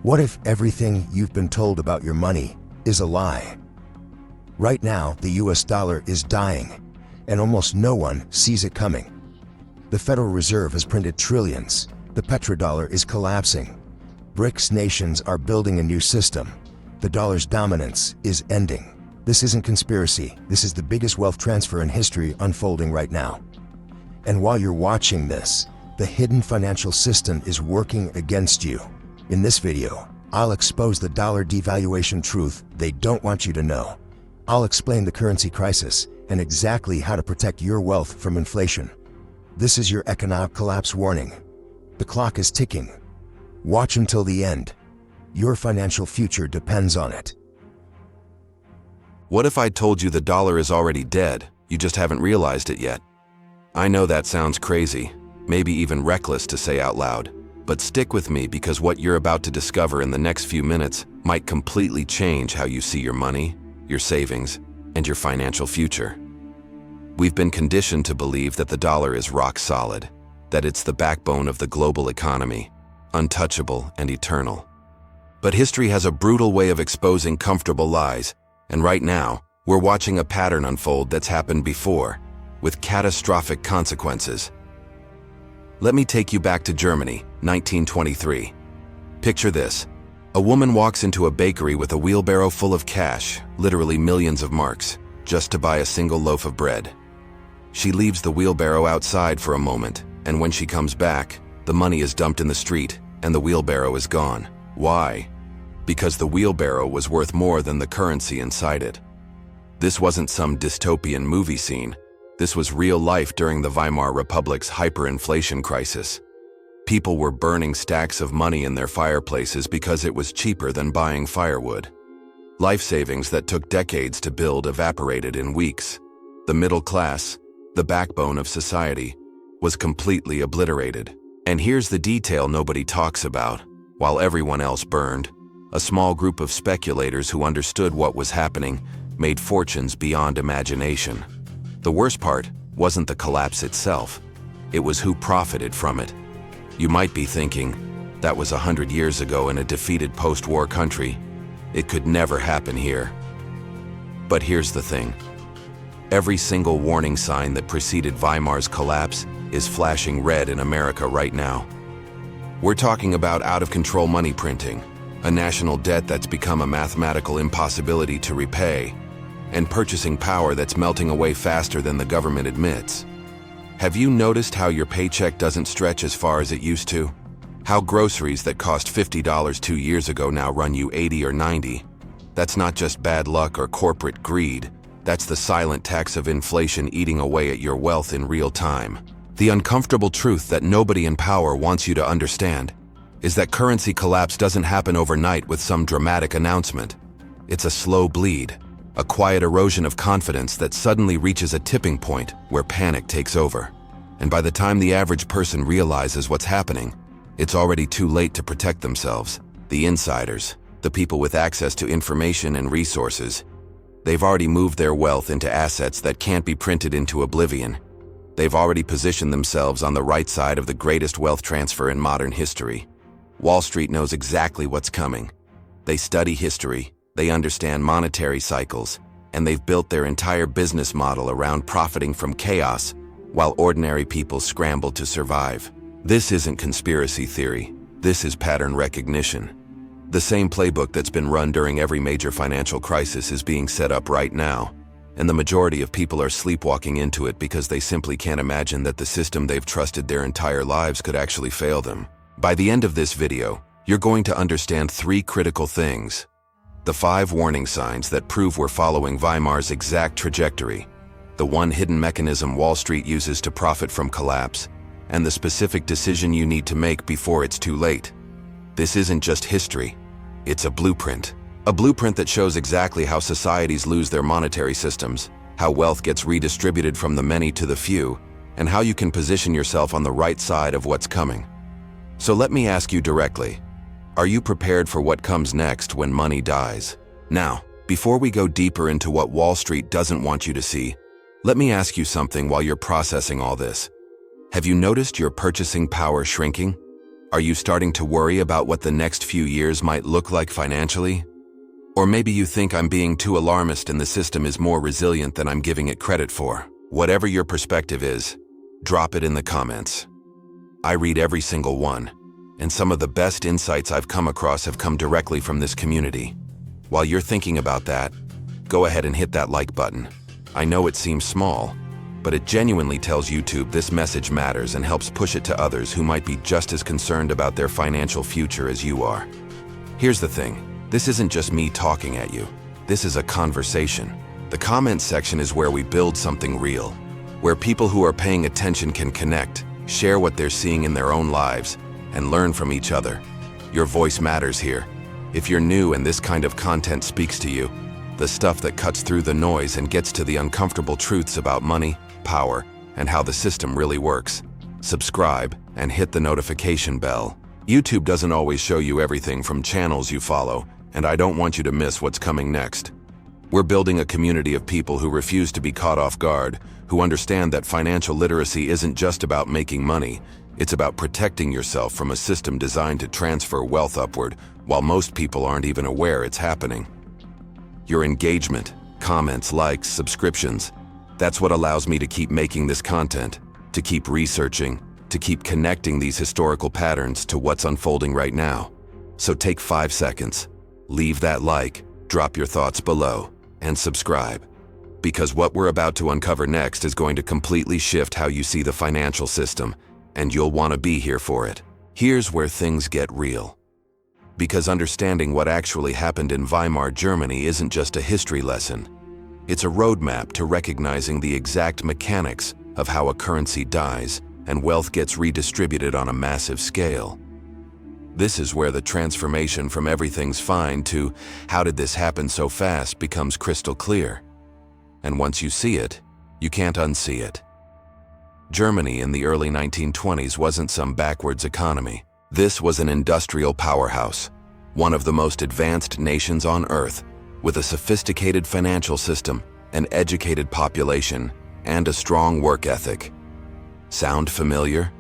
What if everything you've been told about your money is a lie? Right now, the US dollar is dying, and almost no one sees it coming. The Federal Reserve has printed trillions. The petrodollar is collapsing. BRICS nations are building a new system. The dollar's dominance is ending. This isn't conspiracy. This is the biggest wealth transfer in history unfolding right now. And while you're watching this, the hidden financial system is working against you. In this video, I'll expose the dollar devaluation truth they don't want you to know. I'll explain the currency crisis and exactly how to protect your wealth from inflation. This is your economic collapse warning. The clock is ticking. Watch until the end. Your financial future depends on it. What if I told you the dollar is already dead, you just haven't realized it yet? I know that sounds crazy, maybe even reckless to say out loud, but stick with me because what you're about to discover in the next few minutes might completely change how you see your money, your savings, and your financial future. We've been conditioned to believe that the dollar is rock solid, that it's the backbone of the global economy, untouchable and eternal. But history has a brutal way of exposing comfortable lies, and right now, we're watching a pattern unfold that's happened before, with catastrophic consequences. Let me take you back to Germany, 1923. Picture this. A woman walks into a bakery with a wheelbarrow full of cash, literally millions of marks, just to buy a single loaf of bread. She leaves the wheelbarrow outside for a moment, and when she comes back, the money is dumped in the street, and the wheelbarrow is gone. Why? Because the wheelbarrow was worth more than the currency inside it. This wasn't some dystopian movie scene. This was real life during the Weimar Republic's hyperinflation crisis. People were burning stacks of money in their fireplaces because it was cheaper than buying firewood. Life savings that took decades to build evaporated in weeks. The middle class, the backbone of society, was completely obliterated. And here's the detail nobody talks about. While everyone else burned, a small group of speculators who understood what was happening made fortunes beyond imagination. The worst part wasn't the collapse itself. It was who profited from it. You might be thinking, that was 100 years ago in a defeated post-war country. It could never happen here. But here's the thing. Every single warning sign that preceded Weimar's collapse is flashing red in America right now. We're talking about out-of-control money printing, a national debt that's become a mathematical impossibility to repay, and purchasing power that's melting away faster than the government admits. Have you noticed how your paycheck doesn't stretch as far as it used to? How groceries that cost $50 2 years ago now run you $80 or $90? That's not just bad luck or corporate greed. That's the silent tax of inflation eating away at your wealth in real time. The uncomfortable truth that nobody in power wants you to understand is that currency collapse doesn't happen overnight with some dramatic announcement. It's a slow bleed, a quiet erosion of confidence that suddenly reaches a tipping point where panic takes over. And by the time the average person realizes what's happening, it's already too late to protect themselves. The insiders, the people with access to information and resources, they've already moved their wealth into assets that can't be printed into oblivion. They've already positioned themselves on the right side of the greatest wealth transfer in modern history. Wall Street knows exactly what's coming. They study history, they understand monetary cycles, and they've built their entire business model around profiting from chaos while ordinary people scramble to survive. This isn't conspiracy theory. This is pattern recognition. The same playbook that's been run during every major financial crisis is being set up right now, and the majority of people are sleepwalking into it because they simply can't imagine that the system they've trusted their entire lives could actually fail them. By the end of this video, you're going to understand 3 critical things. The 5 warning signs that prove we're following Weimar's exact trajectory, the 1 hidden mechanism Wall Street uses to profit from collapse, and the specific decision you need to make before it's too late. This isn't just history, it's a blueprint. A blueprint that shows exactly how societies lose their monetary systems, how wealth gets redistributed from the many to the few, and how you can position yourself on the right side of what's coming. So let me ask you directly, are you prepared for what comes next when money dies? Now, before we go deeper into what Wall Street doesn't want you to see, let me ask you something while you're processing all this. Have you noticed your purchasing power shrinking? Are you starting to worry about what the next few years might look like financially? Or maybe you think I'm being too alarmist and the system is more resilient than I'm giving it credit for. Whatever your perspective is, drop it in the comments. I read every single one, and some of the best insights I've come across have come directly from this community. While you're thinking about that, go ahead and hit that like button. I know it seems small, but it genuinely tells YouTube this message matters and helps push it to others who might be just as concerned about their financial future as you are. Here's the thing, this isn't just me talking at you. This is a conversation. The comments section is where we build something real, where people who are paying attention can connect, share what they're seeing in their own lives, and learn from each other. Your voice matters here. If you're new and this kind of content speaks to you, the stuff that cuts through the noise and gets to the uncomfortable truths about money, power, and how the system really works, subscribe and hit the notification bell. YouTube doesn't always show you everything from channels you follow, and I don't want you to miss what's coming next. We're building a community of people who refuse to be caught off guard, who understand that financial literacy isn't just about making money, it's about protecting yourself from a system designed to transfer wealth upward while most people aren't even aware it's happening. Your engagement, comments, likes, subscriptions, that's what allows me to keep making this content, to keep researching, to keep connecting these historical patterns to what's unfolding right now. So take 5 seconds, leave that like, drop your thoughts below, and subscribe. Because what we're about to uncover next is going to completely shift how you see the financial system, and you'll want to be here for it. Here's where things get real. Because understanding what actually happened in Weimar Germany isn't just a history lesson. It's a roadmap to recognizing the exact mechanics of how a currency dies and wealth gets redistributed on a massive scale. This is where the transformation from everything's fine to how did this happen so fast becomes crystal clear. And once you see it, you can't unsee it. Germany in the early 1920s wasn't some backwards economy. This was an industrial powerhouse, one of the most advanced nations on Earth, with a sophisticated financial system, an educated population, and a strong work ethic. Sound familiar?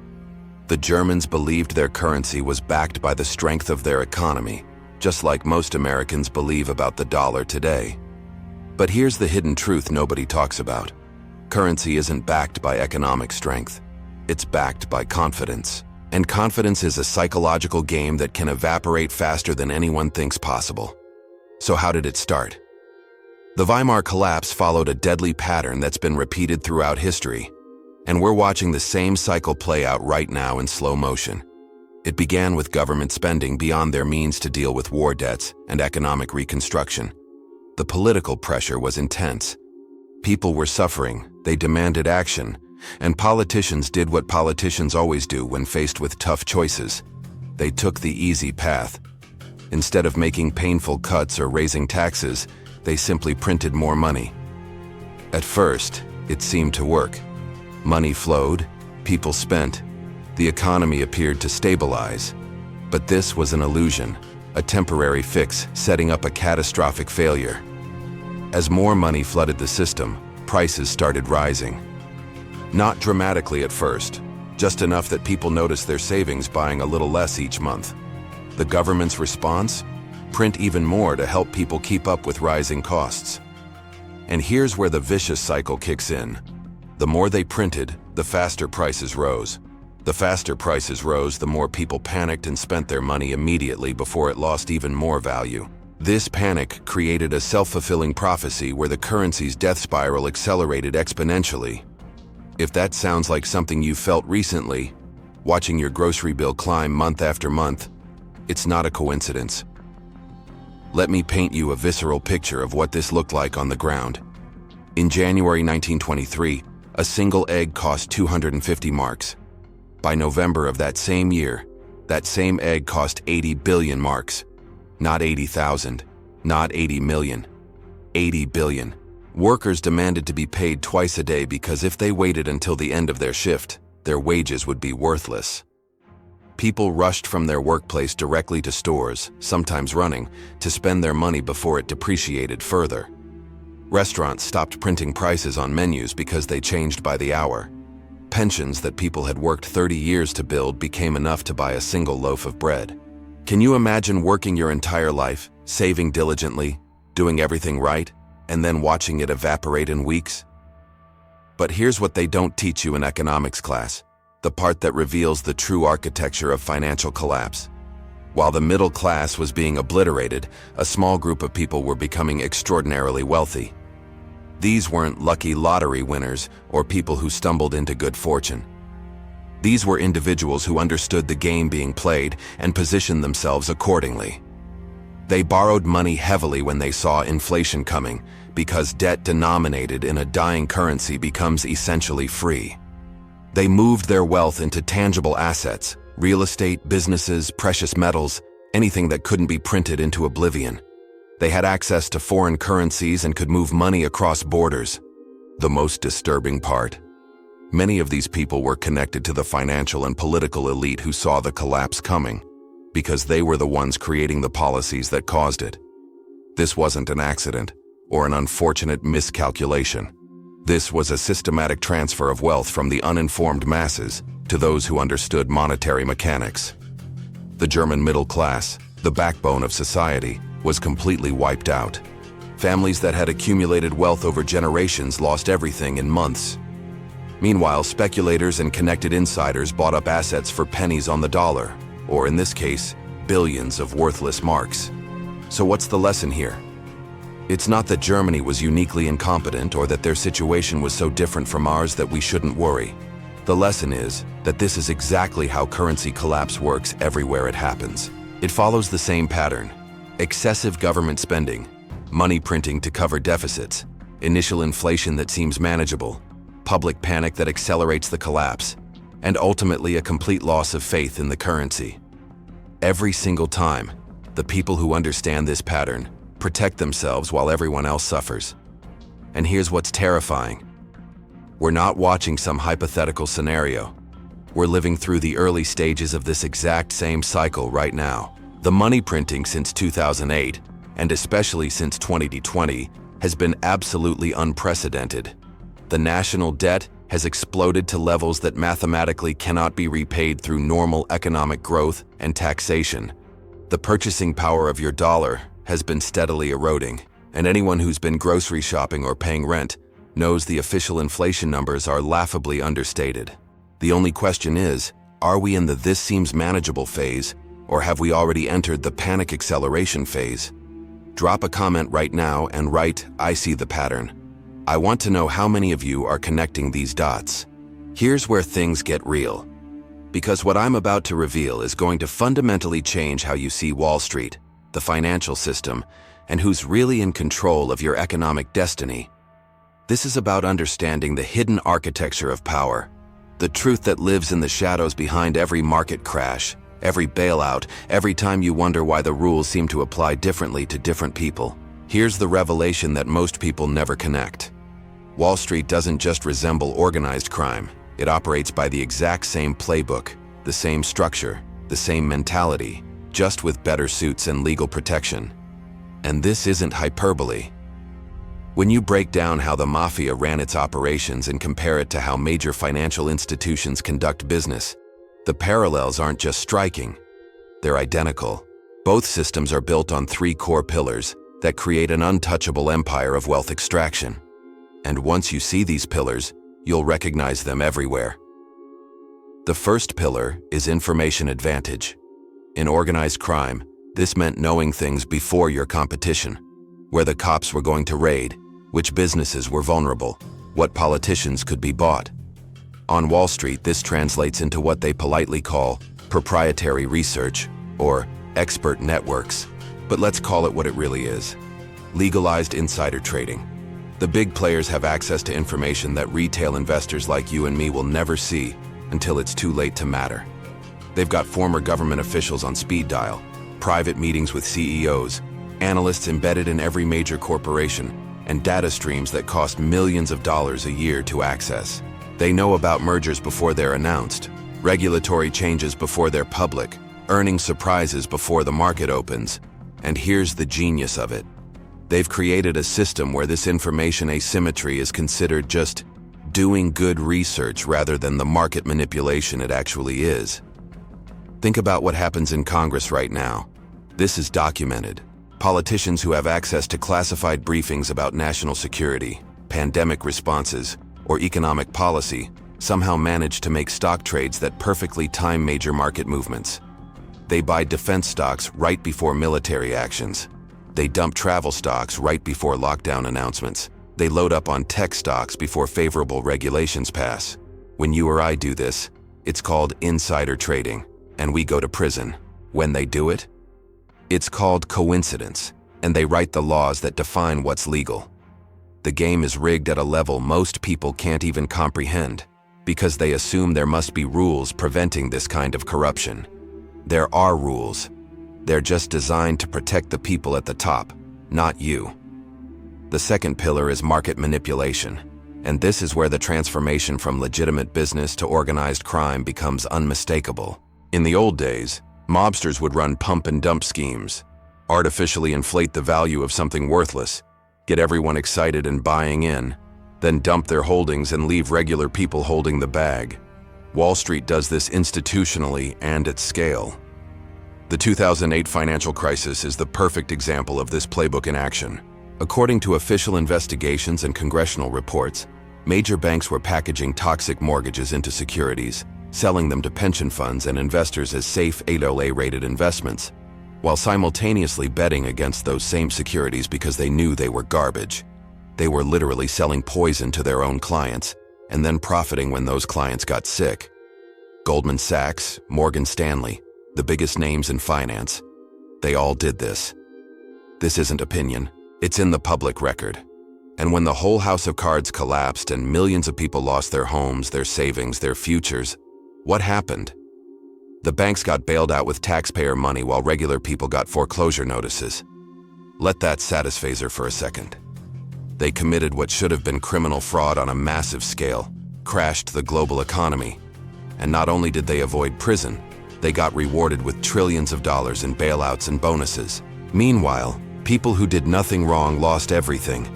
The Germans believed their currency was backed by the strength of their economy, just like most Americans believe about the dollar today. But here's the hidden truth nobody talks about. Currency isn't backed by economic strength. It's backed by confidence. And confidence is a psychological game that can evaporate faster than anyone thinks possible. So how did it start? The Weimar collapse followed a deadly pattern that's been repeated throughout history, and we're watching the same cycle play out right now in slow motion. It began with government spending beyond their means to deal with war debts and economic reconstruction. The political pressure was intense. People were suffering, they demanded action, and politicians did what politicians always do when faced with tough choices. They took the easy path. Instead of making painful cuts or raising taxes, they simply printed more money. At first, it seemed to work. Money flowed, people spent, the economy appeared to stabilize. But this was an illusion, a temporary fix setting up a catastrophic failure. As more money flooded the system, prices started rising. Not dramatically at first, just enough that people noticed their savings buying a little less each month. The government's response? Print even more to help people keep up with rising costs. And here's where the vicious cycle kicks in. The more they printed, the faster prices rose. The faster prices rose, the more people panicked and spent their money immediately before it lost even more value. This panic created a self-fulfilling prophecy where the currency's death spiral accelerated exponentially. If that sounds like something you felt recently, watching your grocery bill climb month after month, it's not a coincidence. Let me paint you a visceral picture of what this looked like on the ground. In January 1923, a single egg cost 250 marks. By November of that same year, that same egg cost 80 billion marks. Not 80,000, not 80 million, 80 billion. Workers demanded to be paid twice a day because if they waited until the end of their shift, their wages would be worthless. People rushed from their workplace directly to stores, sometimes running, to spend their money before it depreciated further. Restaurants stopped printing prices on menus because they changed by the hour. Pensions that people had worked 30 years to build became enough to buy a single loaf of bread. Can you imagine working your entire life, saving diligently, doing everything right, and then watching it evaporate in weeks? But here's what they don't teach you in economics class, the part that reveals the true architecture of financial collapse. While the middle class was being obliterated, a small group of people were becoming extraordinarily wealthy. These weren't lucky lottery winners or people who stumbled into good fortune. These were individuals who understood the game being played and positioned themselves accordingly. They borrowed money heavily when they saw inflation coming, because debt denominated in a dying currency becomes essentially free. They moved their wealth into tangible assets, real estate, businesses, precious metals, anything that couldn't be printed into oblivion. They had access to foreign currencies and could move money across borders. The most disturbing part: many of these people were connected to the financial and political elite who saw the collapse coming, because they were the ones creating the policies that caused it. This wasn't an accident or an unfortunate miscalculation. This was a systematic transfer of wealth from the uninformed masses to those who understood monetary mechanics. The German middle class, the backbone of society, was completely wiped out. Families that had accumulated wealth over generations lost everything in months. Meanwhile, speculators and connected insiders bought up assets for pennies on the dollar, or in this case, billions of worthless marks. So what's the lesson here? It's not that Germany was uniquely incompetent or that their situation was so different from ours that we shouldn't worry. The lesson is that this is exactly how currency collapse works everywhere it happens. It follows the same pattern: excessive government spending, money printing to cover deficits, initial inflation that seems manageable, public panic that accelerates the collapse, and ultimately a complete loss of faith in the currency. Every single time, the people who understand this pattern protect themselves while everyone else suffers. And here's what's terrifying. We're not watching some hypothetical scenario. We're living through the early stages of this exact same cycle right now. The money printing since 2008, and especially since 2020, has been absolutely unprecedented. The national debt has exploded to levels that mathematically cannot be repaid through normal economic growth and taxation. The purchasing power of your dollar has been steadily eroding, and anyone who's been grocery shopping or paying rent knows the official inflation numbers are laughably understated. The only question is, are we in the "this seems manageable" phase, or have we already entered the panic acceleration phase? Drop a comment right now and write, "I see the pattern." I want to know how many of you are connecting these dots. Here's where things get real, because what I'm about to reveal is going to fundamentally change how you see Wall Street, the financial system, and who's really in control of your economic destiny. This is about understanding the hidden architecture of power, the truth that lives in the shadows behind every market crash, every bailout, every time you wonder why the rules seem to apply differently to different people. Here's the revelation that most people never connect. Wall Street doesn't just resemble organized crime. It operates by the exact same playbook, the same structure, the same mentality, just with better suits and legal protection. And this isn't hyperbole. When you break down how the mafia ran its operations and compare it to how major financial institutions conduct business, the parallels aren't just striking, they're identical. Both systems are built on three core pillars that create an untouchable empire of wealth extraction. And once you see these pillars, you'll recognize them everywhere. The first pillar is information advantage. In organized crime, this meant knowing things before your competition: where the cops were going to raid, which businesses were vulnerable, what politicians could be bought. On Wall Street, this translates into what they politely call proprietary research, or expert networks. But let's call it what it really is: legalized insider trading. The big players have access to information that retail investors like you and me will never see until it's too late to matter. They've got former government officials on speed dial, private meetings with CEOs, analysts embedded in every major corporation, and data streams that cost millions of dollars a year to access. They know about mergers before they're announced, regulatory changes before they're public, earnings surprises before the market opens. And here's the genius of it. They've created a system where this information asymmetry is considered just doing good research rather than the market manipulation it actually is. Think about what happens in Congress right now. This is documented. Politicians who have access to classified briefings about national security, pandemic responses, or economic policy somehow manage to make stock trades that perfectly time major market movements. They buy defense stocks right before military actions. They dump travel stocks right before lockdown announcements. They load up on tech stocks before favorable regulations pass. When you or I do this, it's called insider trading, and we go to prison. When they do it, it's called coincidence, and they write the laws that define what's legal. The game is rigged at a level most people can't even comprehend, because they assume there must be rules preventing this kind of corruption. There are rules. They're just designed to protect the people at the top, not you. The second pillar is market manipulation, and this is where the transformation from legitimate business to organized crime becomes unmistakable. In the old days, mobsters would run pump and dump schemes, artificially inflate the value of something worthless, get everyone excited and buying in, then dump their holdings and leave regular people holding the bag. Wall Street does this institutionally and at scale. The 2008 financial crisis is the perfect example of this playbook in action. According to official investigations and congressional reports, major banks were packaging toxic mortgages into securities, selling them to pension funds and investors as safe AA-rated investments, while simultaneously betting against those same securities because they knew they were garbage. They were literally selling poison to their own clients and then profiting when those clients got sick. Goldman Sachs, Morgan Stanley, the biggest names in finance, they all did this. This isn't opinion. It's in the public record. And when the whole house of cards collapsed and millions of people lost their homes, their savings, their futures, what happened? The banks got bailed out with taxpayer money while regular people got foreclosure notices. Let that satisfy for a second. They committed what should have been criminal fraud on a massive scale, crashed the global economy. And not only did they avoid prison, they got rewarded with trillions of dollars in bailouts and bonuses. Meanwhile, people who did nothing wrong lost everything.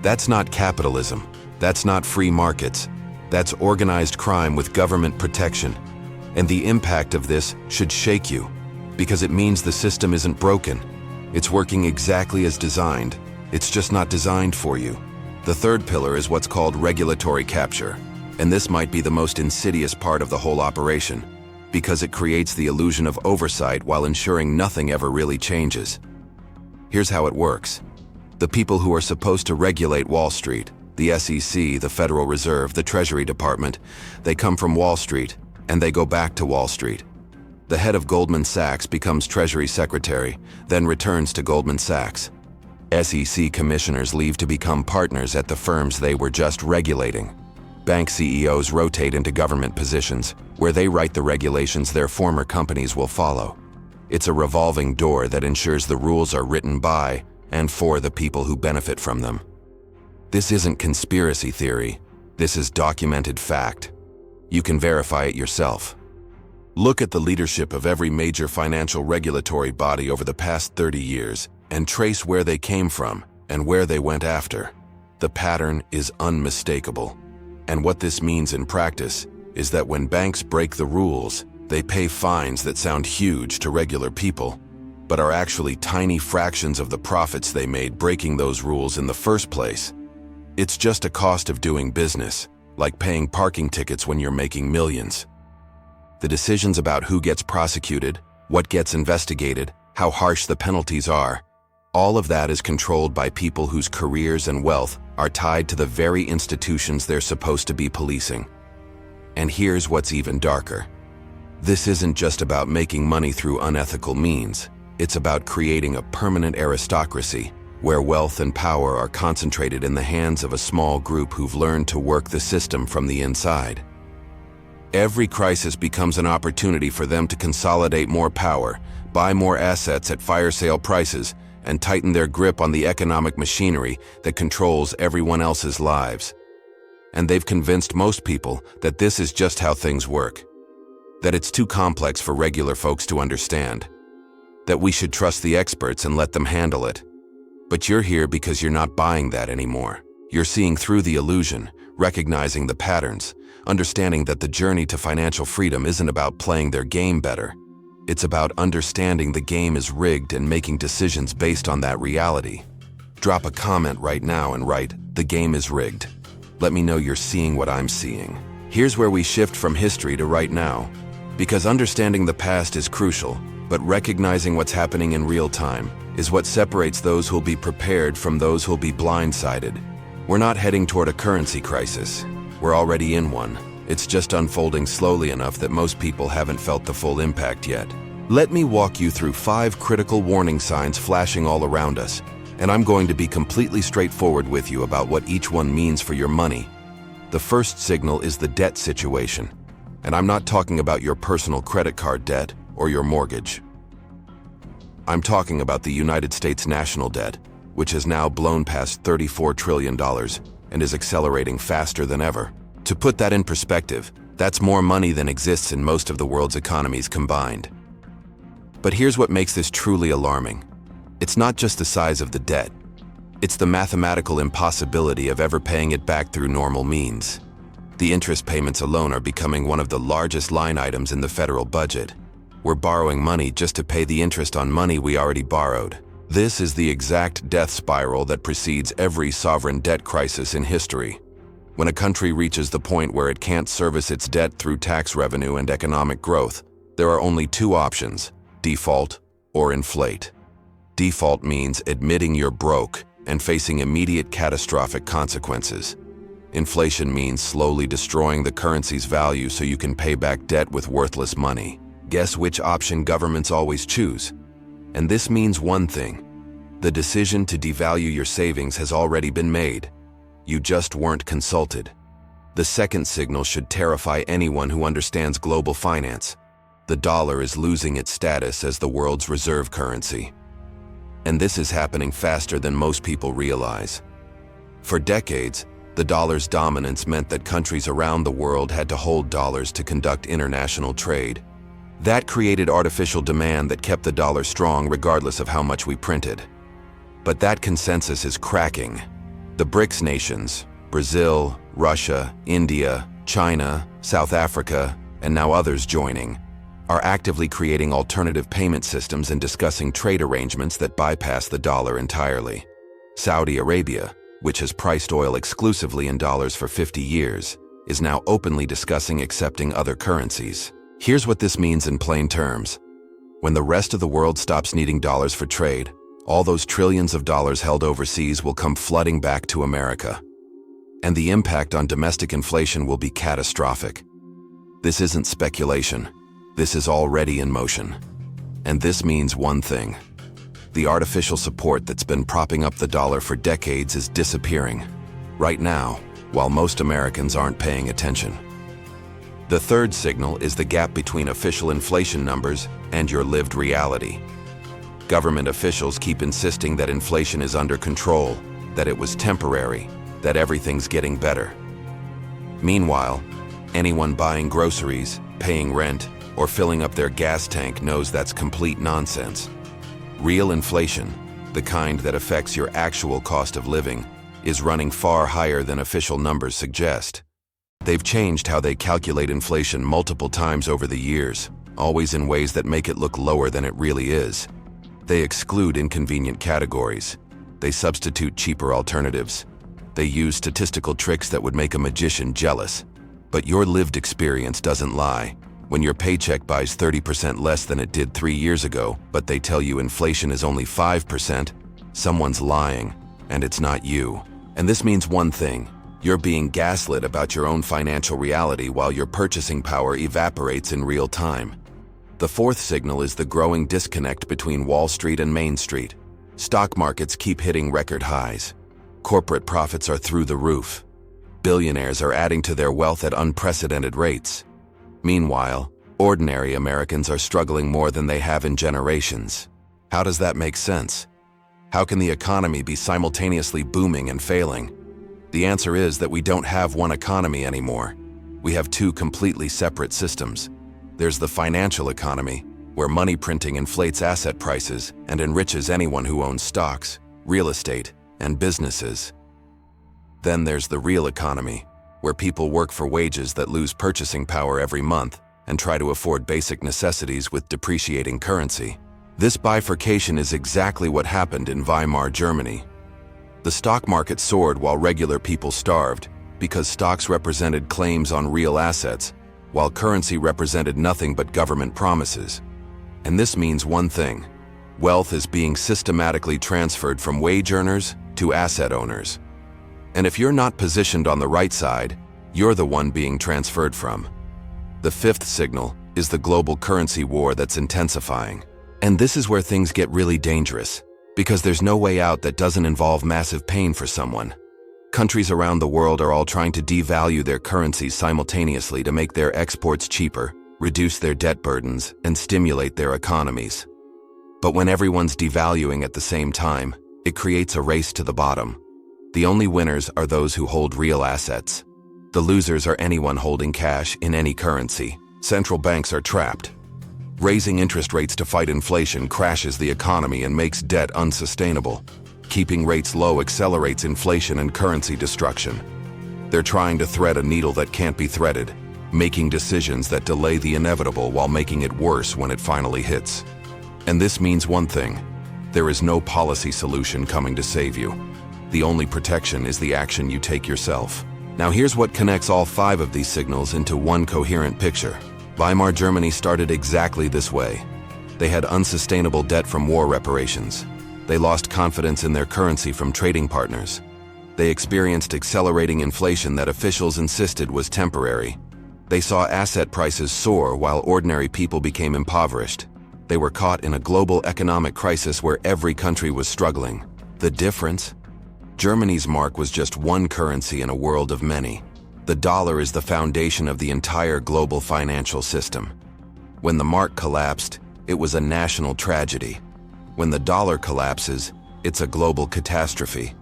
That's not capitalism. That's not free markets. That's organized crime with government protection. And the impact of this should shake you, because it means the system isn't broken. It's working exactly as designed. It's just not designed for you. The third pillar is what's called regulatory capture. And this might be the most insidious part of the whole operation, because it creates the illusion of oversight while ensuring nothing ever really changes. Here's how it works. The people who are supposed to regulate Wall Street, the SEC, the Federal Reserve, the Treasury Department, they come from Wall Street, and they go back to Wall Street. The head of Goldman Sachs becomes Treasury Secretary, then returns to Goldman Sachs. SEC commissioners leave to become partners at the firms they were just regulating. Bank CEOs rotate into government positions, where they write the regulations their former companies will follow. It's a revolving door that ensures the rules are written by and for the people who benefit from them. This isn't conspiracy theory. This is documented fact. You can verify it yourself. Look at the leadership of every major financial regulatory body over the past 30 years and trace where they came from and where they went after. The pattern is unmistakable. And what this means in practice is that when banks break the rules, they pay fines that sound huge to regular people, but are actually tiny fractions of the profits they made breaking those rules in the first place. It's just a cost of doing business, like paying parking tickets when you're making millions. The decisions about who gets prosecuted, what gets investigated, how harsh the penalties are, all of that is controlled by people whose careers and wealth are tied to the very institutions they're supposed to be policing. And here's what's even darker. This isn't just about making money through unethical means. It's about creating a permanent aristocracy where wealth and power are concentrated in the hands of a small group who've learned to work the system from the inside. Every crisis becomes an opportunity for them to consolidate more power, buy more assets at fire sale prices, and tighten their grip on the economic machinery that controls everyone else's lives. And they've convinced most people that this is just how things work. That it's too complex for regular folks to understand. That we should trust the experts and let them handle it. But you're here because you're not buying that anymore. You're seeing through the illusion, recognizing the patterns, understanding that the journey to financial freedom isn't about playing their game better. It's about understanding the game is rigged and making decisions based on that reality. Drop a comment right now and write, "The game is rigged." Let me know you're seeing what I'm seeing. Here's where we shift from history to right now. Because understanding the past is crucial, but recognizing what's happening in real time is what separates those who'll be prepared from those who'll be blindsided. We're not heading toward a currency crisis. We're already in one. It's just unfolding slowly enough that most people haven't felt the full impact yet. Let me walk you through 5 critical warning signs flashing all around us, and I'm going to be completely straightforward with you about what each one means for your money. The first signal is the debt situation, and I'm not talking about your personal credit card debt or your mortgage. I'm talking about the United States national debt, which has now blown past $34 trillion and is accelerating faster than ever. To put that in perspective, that's more money than exists in most of the world's economies combined. But here's what makes this truly alarming. It's not just the size of the debt. It's the mathematical impossibility of ever paying it back through normal means. The interest payments alone are becoming one of the largest line items in the federal budget. We're borrowing money just to pay the interest on money we already borrowed. This is the exact death spiral that precedes every sovereign debt crisis in history. When a country reaches the point where it can't service its debt through tax revenue and economic growth, there are only 2 options: default or inflate. Default means admitting you're broke and facing immediate catastrophic consequences. Inflation means slowly destroying the currency's value so you can pay back debt with worthless money. Guess which option governments always choose? And this means one thing: the decision to devalue your savings has already been made. You just weren't consulted. The second signal should terrify anyone who understands global finance. The dollar is losing its status as the world's reserve currency. And this is happening faster than most people realize. For decades, the dollar's dominance meant that countries around the world had to hold dollars to conduct international trade. That created artificial demand that kept the dollar strong regardless of how much we printed. But that consensus is cracking. The BRICS nations, Brazil, Russia, India, China, South Africa, and now others joining, are actively creating alternative payment systems and discussing trade arrangements that bypass the dollar entirely. Saudi Arabia, which has priced oil exclusively in dollars for 50 years, is now openly discussing accepting other currencies. Here's what this means in plain terms. When the rest of the world stops needing dollars for trade, all those trillions of dollars held overseas will come flooding back to America. And the impact on domestic inflation will be catastrophic. This isn't speculation. This is already in motion. And this means one thing: the artificial support that's been propping up the dollar for decades is disappearing right now, while most Americans aren't paying attention. The third signal is the gap between official inflation numbers and your lived reality. Government officials keep insisting that inflation is under control, that it was temporary, that everything's getting better. Meanwhile, anyone buying groceries, paying rent, or filling up their gas tank knows that's complete nonsense. Real inflation, the kind that affects your actual cost of living, is running far higher than official numbers suggest. They've changed how they calculate inflation multiple times over the years, always in ways that make it look lower than it really is. They exclude inconvenient categories. They substitute cheaper alternatives. They use statistical tricks that would make a magician jealous. But your lived experience doesn't lie. When your paycheck buys 30% less than it did 3 years ago, but they tell you inflation is only 5%, someone's lying, and it's not you. And this means one thing: you're being gaslit about your own financial reality while your purchasing power evaporates in real time. The fourth signal is the growing disconnect between Wall Street and Main Street. Stock markets keep hitting record highs. Corporate profits are through the roof. Billionaires are adding to their wealth at unprecedented rates. Meanwhile, ordinary Americans are struggling more than they have in generations. How does that make sense? How can the economy be simultaneously booming and failing? The answer is that we don't have one economy anymore. We have 2 completely separate systems. There's the financial economy, where money printing inflates asset prices and enriches anyone who owns stocks, real estate, and businesses. Then there's the real economy, where people work for wages that lose purchasing power every month and try to afford basic necessities with depreciating currency. This bifurcation is exactly what happened in Weimar Germany. The stock market soared while regular people starved because stocks represented claims on real assets, while currency represented nothing but government promises. And this means one thing: wealth is being systematically transferred from wage earners to asset owners. And if you're not positioned on the right side, you're the one being transferred from. The fifth signal is the global currency war that's intensifying. And this is where things get really dangerous, because there's no way out that doesn't involve massive pain for someone. Countries around the world are all trying to devalue their currencies simultaneously to make their exports cheaper, reduce their debt burdens, and stimulate their economies. But when everyone's devaluing at the same time, it creates a race to the bottom. The only winners are those who hold real assets. The losers are anyone holding cash in any currency. Central banks are trapped. Raising interest rates to fight inflation crashes the economy and makes debt unsustainable. Keeping rates low accelerates inflation and currency destruction. They're trying to thread a needle that can't be threaded, making decisions that delay the inevitable while making it worse when it finally hits. And this means one thing: there is no policy solution coming to save you. The only protection is the action you take yourself. Now here's what connects all 5 of these signals into one coherent picture. Weimar Germany started exactly this way. They had unsustainable debt from war reparations. They lost confidence in their currency from trading partners. They experienced accelerating inflation that officials insisted was temporary. They saw asset prices soar while ordinary people became impoverished. They were caught in a global economic crisis where every country was struggling. The difference? Germany's mark was just one currency in a world of many. The dollar is the foundation of the entire global financial system. When the mark collapsed, it was a national tragedy. When the dollar collapses, it's a global catastrophe.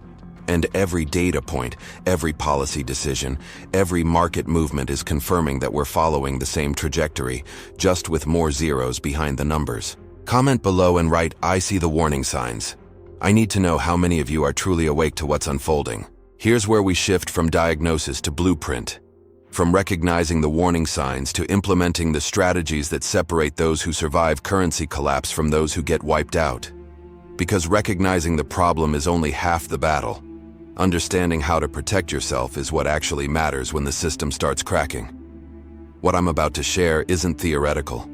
And every data point, every policy decision, every market movement is confirming that we're following the same trajectory, just with more zeros behind the numbers. Comment below and write, "I see the warning signs." I need to know how many of you are truly awake to what's unfolding. Here's where we shift from diagnosis to blueprint. From recognizing the warning signs to implementing the strategies that separate those who survive currency collapse from those who get wiped out. Because recognizing the problem is only half the battle. Understanding how to protect yourself is what actually matters when the system starts cracking. What I'm about to share isn't theoretical.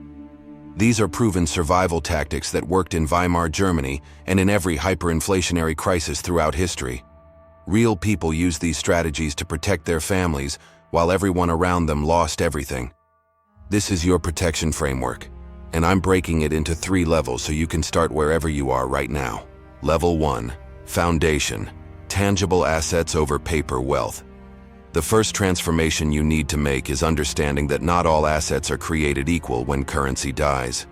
These are proven survival tactics that worked in Weimar Germany and in every hyperinflationary crisis throughout history. Real people used these strategies to protect their families while everyone around them lost everything. This is your protection framework, and I'm breaking it into 3 levels so you can start wherever you are right now. Level 1, Foundation, tangible assets over paper wealth. The first transformation you need to make is understanding that not all assets are created equal when currency dies.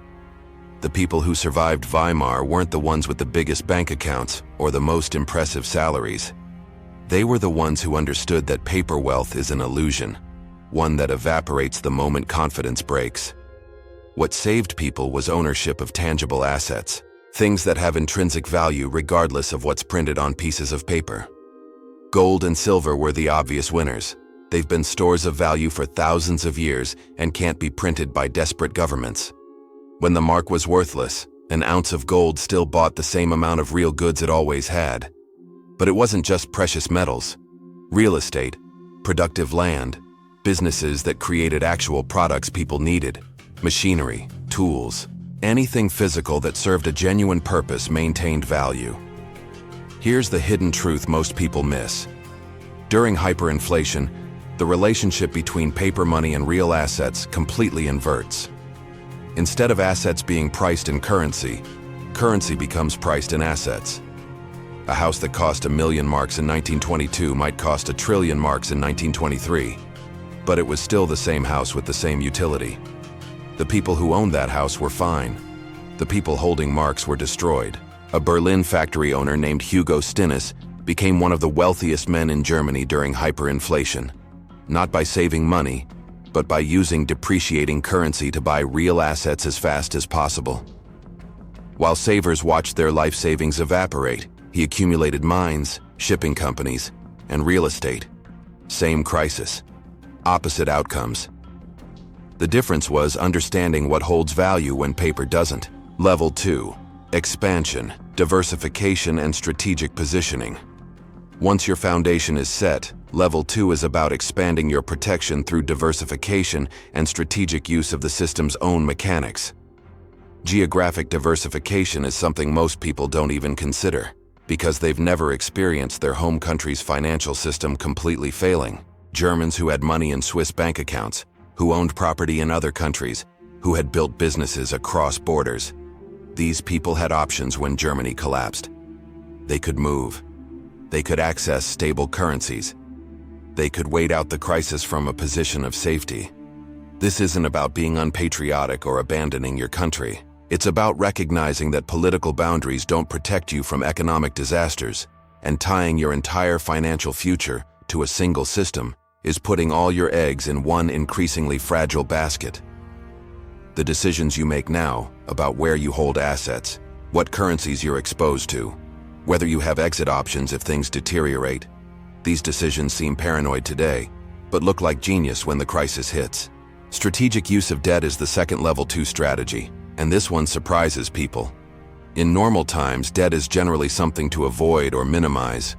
The people who survived Weimar weren't the ones with the biggest bank accounts or the most impressive salaries. They were the ones who understood that paper wealth is an illusion, one that evaporates the moment confidence breaks. What saved people was ownership of tangible assets, things that have intrinsic value regardless of what's printed on pieces of paper. Gold and silver were the obvious winners. They've been stores of value for thousands of years and can't be printed by desperate governments. When the mark was worthless, an ounce of gold still bought the same amount of real goods it always had. But it wasn't just precious metals. Real estate, productive land, businesses that created actual products people needed, machinery, tools, anything physical that served a genuine purpose maintained value. Here's the hidden truth most people miss. During hyperinflation, the relationship between paper money and real assets completely inverts. Instead of assets being priced in currency, currency becomes priced in assets. A house that cost 1 million marks in 1922 might cost 1 trillion marks in 1923, but it was still the same house with the same utility. The people who owned that house were fine. The people holding marks were destroyed. A Berlin factory owner named Hugo Stinnes became one of the wealthiest men in Germany during hyperinflation, not by saving money, but by using depreciating currency to buy real assets as fast as possible. While savers watched their life savings evaporate, he accumulated mines, shipping companies, and real estate. Same crisis. Opposite outcomes. The difference was understanding what holds value when paper doesn't. Level 2. Expansion, diversification, and strategic positioning. Once your foundation is set, Level 2 is about expanding your protection through diversification and strategic use of the system's own mechanics. Geographic diversification is something most people don't even consider, because they've never experienced their home country's financial system completely failing. Germans who had money in Swiss bank accounts, who owned property in other countries, who had built businesses across borders. These people had options when Germany collapsed. They could move. They could access stable currencies. They could wait out the crisis from a position of safety. This isn't about being unpatriotic or abandoning your country. It's about recognizing that political boundaries don't protect you from economic disasters, and tying your entire financial future to a single system is putting all your eggs in one increasingly fragile basket. The decisions you make now about where you hold assets, what currencies you're exposed to, whether you have exit options if things deteriorate. These decisions seem paranoid today, but look like genius when the crisis hits. Strategic use of debt is the second Level 2 strategy, and this one surprises people. In normal times, debt is generally something to avoid or minimize,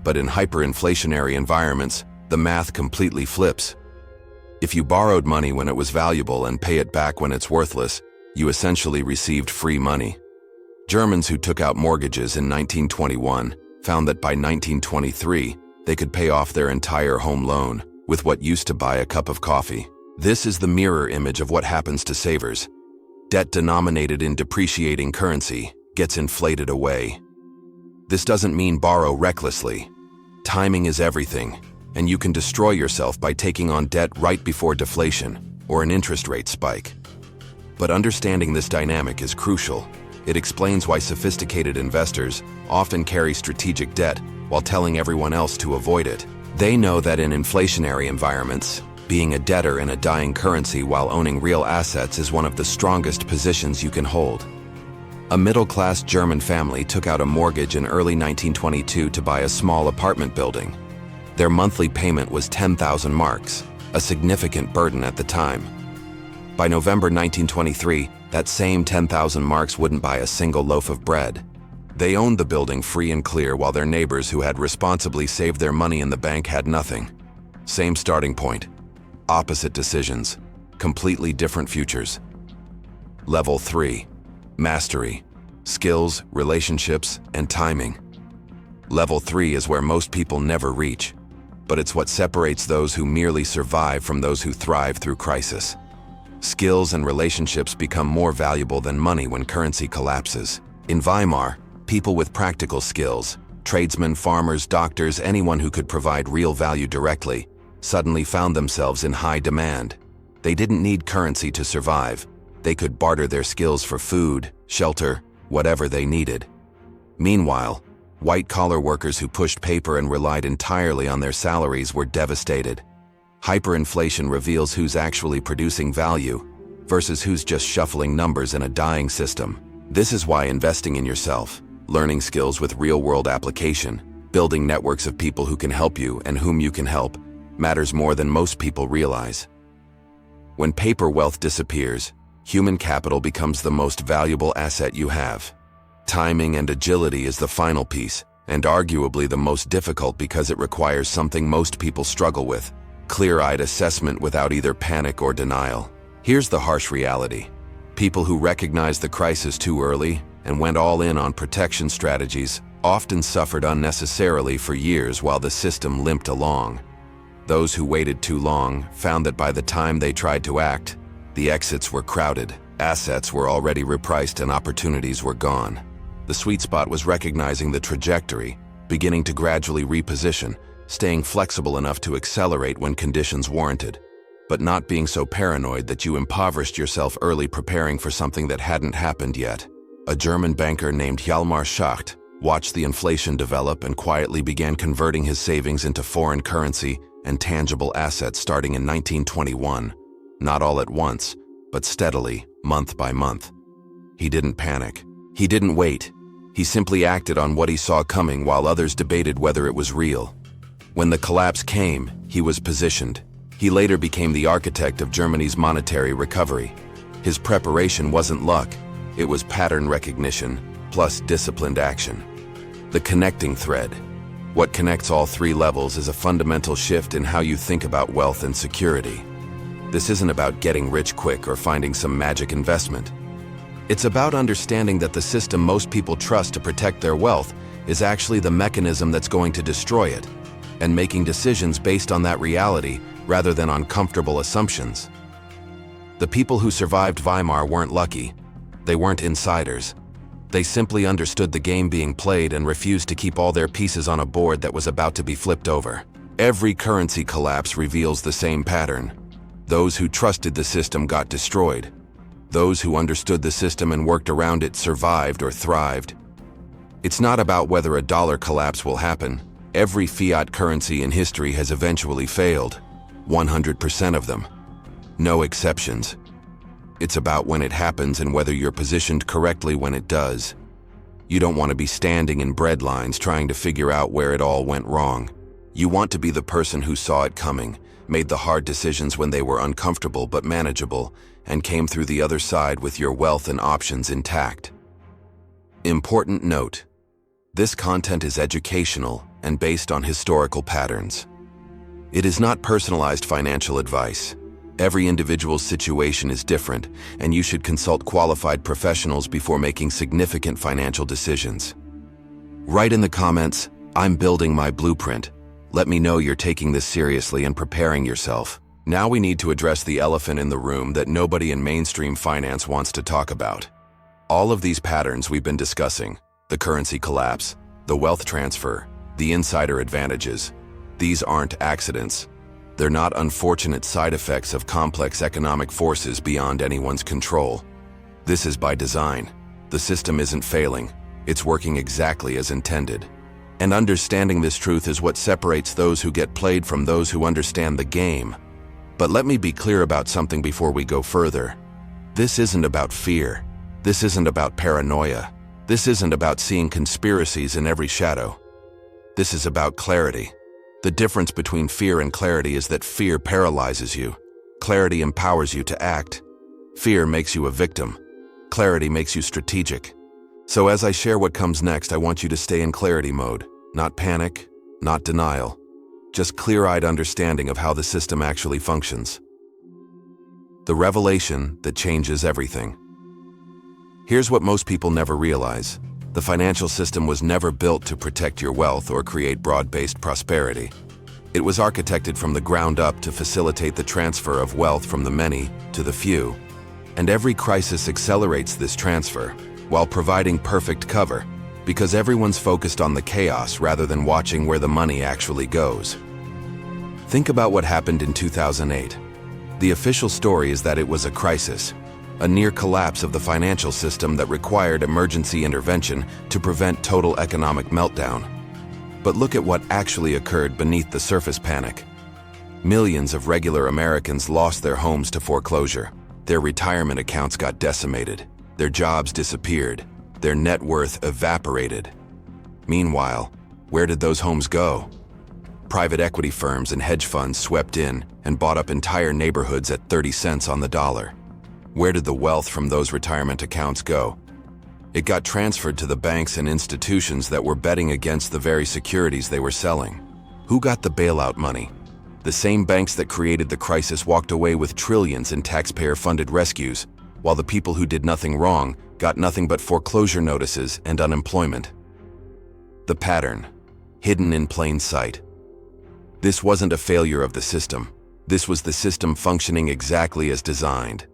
but in hyperinflationary environments, the math completely flips. If you borrowed money when it was valuable and pay it back when it's worthless, you essentially received free money. Germans who took out mortgages in 1921 found that by 1923, they could pay off their entire home loan with what used to buy a cup of coffee. This is the mirror image of what happens to savers. Debt denominated in depreciating currency gets inflated away. This doesn't mean borrow recklessly. Timing is everything, and you can destroy yourself by taking on debt right before deflation or an interest rate spike. But understanding this dynamic is crucial. It explains why sophisticated investors often carry strategic debt while telling everyone else to avoid it. They know that in inflationary environments, being a debtor in a dying currency while owning real assets is one of the strongest positions you can hold. A middle-class German family took out a mortgage in early 1922 to buy a small apartment building. Their monthly payment was 10,000 marks, a significant burden at the time. By November 1923, that same 10,000 marks wouldn't buy a single loaf of bread. They owned the building free and clear while their neighbors who had responsibly saved their money in the bank had nothing. Same starting point. Opposite decisions. Completely different futures. Level 3. Mastery. Skills, relationships, and timing. Level 3 is where most people never reach, but it's what separates those who merely survive from those who thrive through crisis. Skills and relationships become more valuable than money when currency collapses. In Weimar, people with practical skills, tradesmen, farmers, doctors, anyone who could provide real value directly, suddenly found themselves in high demand. They didn't need currency to survive. They could barter their skills for food, shelter, whatever they needed. Meanwhile, white-collar workers who pushed paper and relied entirely on their salaries were devastated. Hyperinflation reveals who's actually producing value versus who's just shuffling numbers in a dying system. This is why investing in yourself, learning skills with real-world application, building networks of people who can help you and whom you can help, matters more than most people realize. When paper wealth disappears, human capital becomes the most valuable asset you have. Timing and agility is the final piece, and arguably the most difficult because it requires something most people struggle with: clear-eyed assessment without either panic or denial. Here's the harsh reality. People who recognized the crisis too early and went all in on protection strategies often suffered unnecessarily for years while the system limped along. Those who waited too long found that by the time they tried to act, the exits were crowded, assets were already repriced, and opportunities were gone. The sweet spot was recognizing the trajectory, beginning to gradually reposition, staying flexible enough to accelerate when conditions warranted, but not being so paranoid that you impoverished yourself early preparing for something that hadn't happened yet. A German banker named Hjalmar Schacht watched the inflation develop and quietly began converting his savings into foreign currency and tangible assets starting in 1921. Not all at once, but steadily, month by month. He didn't panic. He didn't wait. He simply acted on what he saw coming while others debated whether it was real. When the collapse came, he was positioned. He later became the architect of Germany's monetary recovery. His preparation wasn't luck, it was pattern recognition plus disciplined action. The connecting thread. What connects all three levels is a fundamental shift in how you think about wealth and security. This isn't about getting rich quick or finding some magic investment. It's about understanding that the system most people trust to protect their wealth is actually the mechanism that's going to destroy it, and making decisions based on that reality rather than on comfortable assumptions. The people who survived Weimar weren't lucky. They weren't insiders. They simply understood the game being played and refused to keep all their pieces on a board that was about to be flipped over. Every currency collapse reveals the same pattern. Those who trusted the system got destroyed. Those who understood the system and worked around it survived or thrived. It's not about whether a dollar collapse will happen. Every fiat currency in history has eventually failed. 100% of them. No exceptions. It's about when it happens and whether you're positioned correctly when it does. You don't want to be standing in bread lines trying to figure out where it all went wrong. You want to be the person who saw it coming, made the hard decisions when they were uncomfortable but manageable, and came through the other side with your wealth and options intact. Important note: this content is educational and based on historical patterns. It is not personalized financial advice. Every individual's situation is different, and you should consult qualified professionals before making significant financial decisions. Write in the comments, "I'm building my blueprint." Let me know you're taking this seriously and preparing yourself. Now we need to address the elephant in the room that nobody in mainstream finance wants to talk about. All of these patterns we've been discussing, the currency collapse, the wealth transfer, the insider advantages, these aren't accidents. They're not unfortunate side effects of complex economic forces beyond anyone's control. This is by design. The system isn't failing. It's working exactly as intended. And understanding this truth is what separates those who get played from those who understand the game. But let me be clear about something before we go further. This isn't about fear. This isn't about paranoia. This isn't about seeing conspiracies in every shadow. This is about clarity. The difference between fear and clarity is that fear paralyzes you. Clarity empowers you to act. Fear makes you a victim. Clarity makes you strategic. So as I share what comes next, I want you to stay in clarity mode. Not panic, not denial. Just clear-eyed understanding of how the system actually functions. The revelation that changes everything. Here's what most people never realize. The financial system was never built to protect your wealth or create broad-based prosperity. It was architected from the ground up to facilitate the transfer of wealth from the many to the few. And every crisis accelerates this transfer while providing perfect cover, because everyone's focused on the chaos rather than watching where the money actually goes. Think about what happened in 2008. The official story is that it was a crisis, a near collapse of the financial system that required emergency intervention to prevent total economic meltdown. But look at what actually occurred beneath the surface panic. Millions of regular Americans lost their homes to foreclosure. Their retirement accounts got decimated. Their jobs disappeared. Their net worth evaporated. Meanwhile, where did those homes go? Private equity firms and hedge funds swept in and bought up entire neighborhoods at 30 cents on the dollar. Where did the wealth from those retirement accounts go? It got transferred to the banks and institutions that were betting against the very securities they were selling. Who got the bailout money? The same banks that created the crisis walked away with trillions in taxpayer-funded rescues, while the people who did nothing wrong got nothing but foreclosure notices and unemployment. The pattern, hidden in plain sight. This wasn't a failure of the system. This was the system functioning exactly as designed.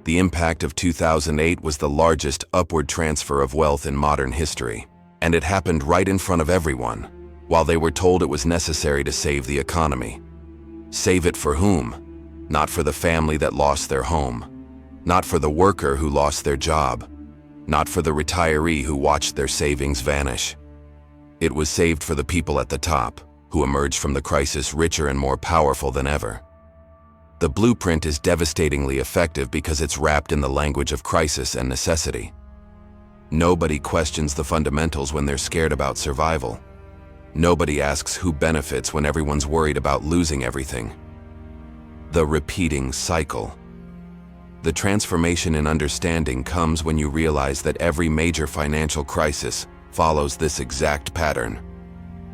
The impact of 2008 was the largest upward transfer of wealth in modern history, and it happened right in front of everyone, while they were told it was necessary to save the economy. Save it for whom? Not for the family that lost their home. Not for the worker who lost their job. Not for the retiree who watched their savings vanish. It was saved for the people at the top, who emerged from the crisis richer and more powerful than ever. The blueprint is devastatingly effective because it's wrapped in the language of crisis and necessity. Nobody questions the fundamentals when they're scared about survival. Nobody asks who benefits when everyone's worried about losing everything. The repeating cycle. The transformation in understanding comes when you realize that every major financial crisis follows this exact pattern.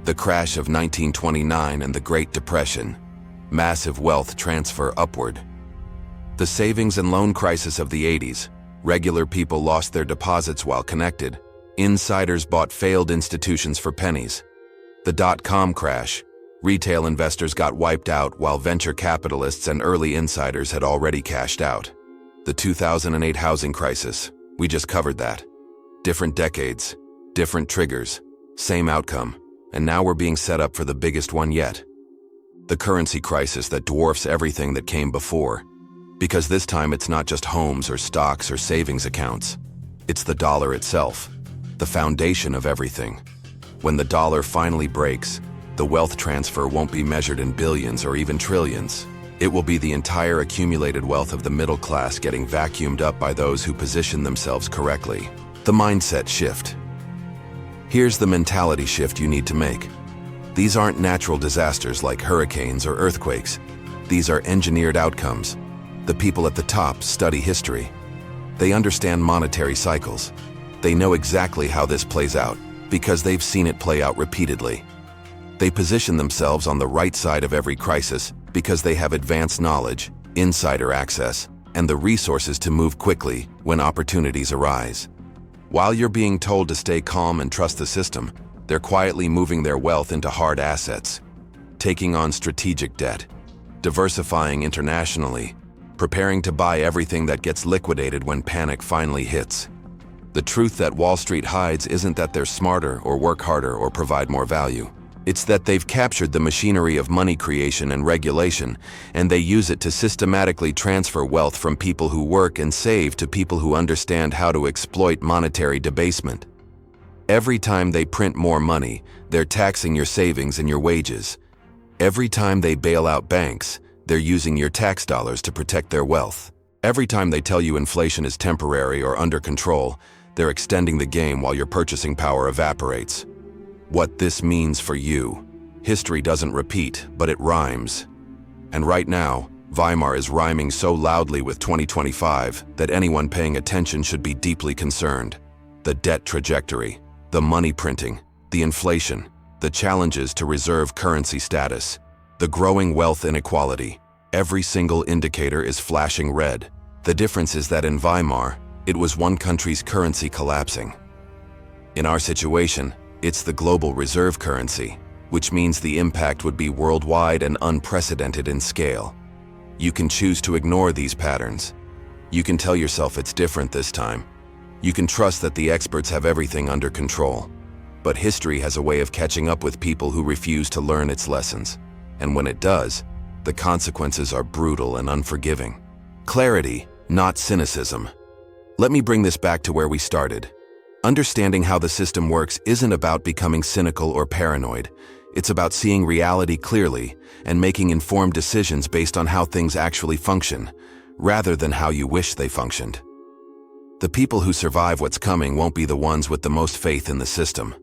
The crash of 1929 and the Great Depression. Massive wealth transfer upward. The savings and loan crisis of the 80s. Regular people lost their deposits while connected. Insiders bought failed institutions for pennies. The dot-com crash. Retail investors got wiped out while venture capitalists and early insiders had already cashed out. The 2008 housing crisis. We just covered that. Different decades, different triggers, same outcome, and now we're being set up for the biggest one yet. The currency crisis that dwarfs everything that came before. Because this time it's not just homes or stocks or savings accounts. It's the dollar itself, the foundation of everything. When the dollar finally breaks, the wealth transfer won't be measured in billions or even trillions. It will be the entire accumulated wealth of the middle class getting vacuumed up by those who position themselves correctly. The mindset shift. Here's the mentality shift you need to make. These aren't natural disasters like hurricanes or earthquakes. These are engineered outcomes. The people at the top study history. They understand monetary cycles. They know exactly how this plays out because they've seen it play out repeatedly. They position themselves on the right side of every crisis because they have advanced knowledge, insider access, and the resources to move quickly when opportunities arise. While you're being told to stay calm and trust the system, they're quietly moving their wealth into hard assets, taking on strategic debt, diversifying internationally, preparing to buy everything that gets liquidated when panic finally hits. The truth that Wall Street hides isn't that they're smarter or work harder or provide more value. It's that they've captured the machinery of money creation and regulation, and they use it to systematically transfer wealth from people who work and save to people who understand how to exploit monetary debasement. Every time they print more money, they're taxing your savings and your wages. Every time they bail out banks, they're using your tax dollars to protect their wealth. Every time they tell you inflation is temporary or under control, they're extending the game while your purchasing power evaporates. What this means for you. History doesn't repeat, but it rhymes. And right now, Weimar is rhyming so loudly with 2025 that anyone paying attention should be deeply concerned. The debt trajectory, the money printing, the inflation, the challenges to reserve currency status, the growing wealth inequality. Every single indicator is flashing red. The difference is that in Weimar, it was one country's currency collapsing. In our situation, it's the global reserve currency, which means the impact would be worldwide and unprecedented in scale. You can choose to ignore these patterns. You can tell yourself it's different this time. You can trust that the experts have everything under control. But history has a way of catching up with people who refuse to learn its lessons. And when it does, the consequences are brutal and unforgiving. Clarity, not cynicism. Let me bring this back to where we started. Understanding how the system works isn't about becoming cynical or paranoid. It's about seeing reality clearly and making informed decisions based on how things actually function, rather than how you wish they functioned. The people who survive what's coming won't be the ones with the most faith in the system.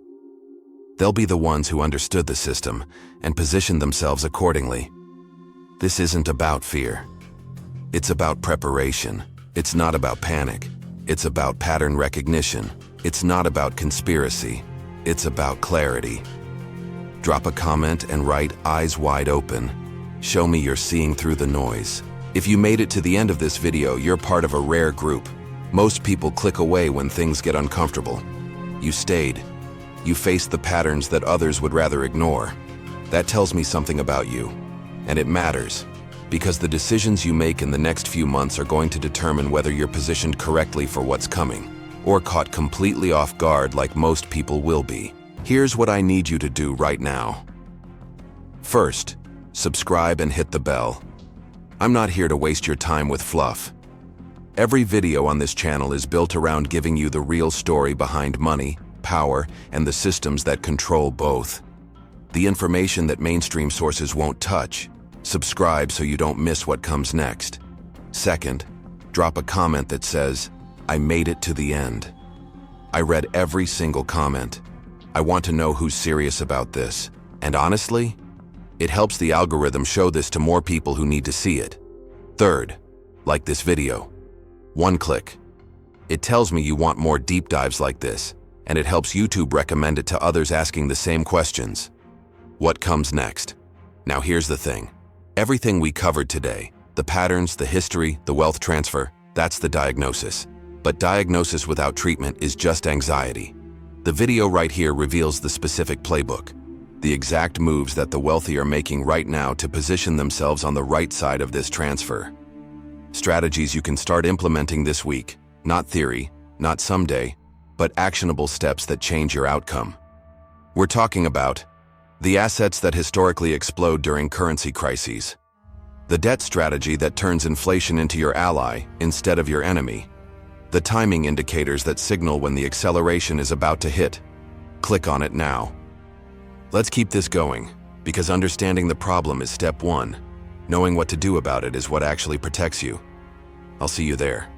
They'll be the ones who understood the system and positioned themselves accordingly. This isn't about fear. It's about preparation. It's not about panic. It's about pattern recognition. It's not about conspiracy. It's about clarity. Drop a comment and write "eyes wide open." Show me you're seeing through the noise. If you made it to the end of this video, you're part of a rare group. Most people click away when things get uncomfortable. You stayed. You faced the patterns that others would rather ignore. That tells me something about you. And it matters, because the decisions you make in the next few months are going to determine whether you're positioned correctly for what's coming, or caught completely off guard like most people will be. Here's what I need you to do right now. First, subscribe and hit the bell. I'm not here to waste your time with fluff. Every video on this channel is built around giving you the real story behind money, power, and the systems that control both. The information that mainstream sources won't touch. Subscribe so you don't miss what comes next. Second, drop a comment that says, "I made it to the end." I read every single comment. I want to know who's serious about this. And honestly, it helps the algorithm show this to more people who need to see it. Third, like this video. One click. It tells me you want more deep dives like this, and it helps YouTube recommend it to others asking the same questions. What comes next? Now here's the thing. Everything we covered today, the patterns, the history, the wealth transfer, that's the diagnosis. But diagnosis without treatment is just anxiety. The video right here reveals the specific playbook, the exact moves that the wealthy are making right now to position themselves on the right side of this transfer. Strategies you can start implementing this week, not theory, not someday, but actionable steps that change your outcome. We're talking about the assets that historically explode during currency crises, the debt strategy that turns inflation into your ally instead of your enemy, the timing indicators that signal when the acceleration is about to hit. Click on it now. Let's keep this going, because understanding the problem is step one. Knowing what to do about it is what actually protects you. I'll see you there.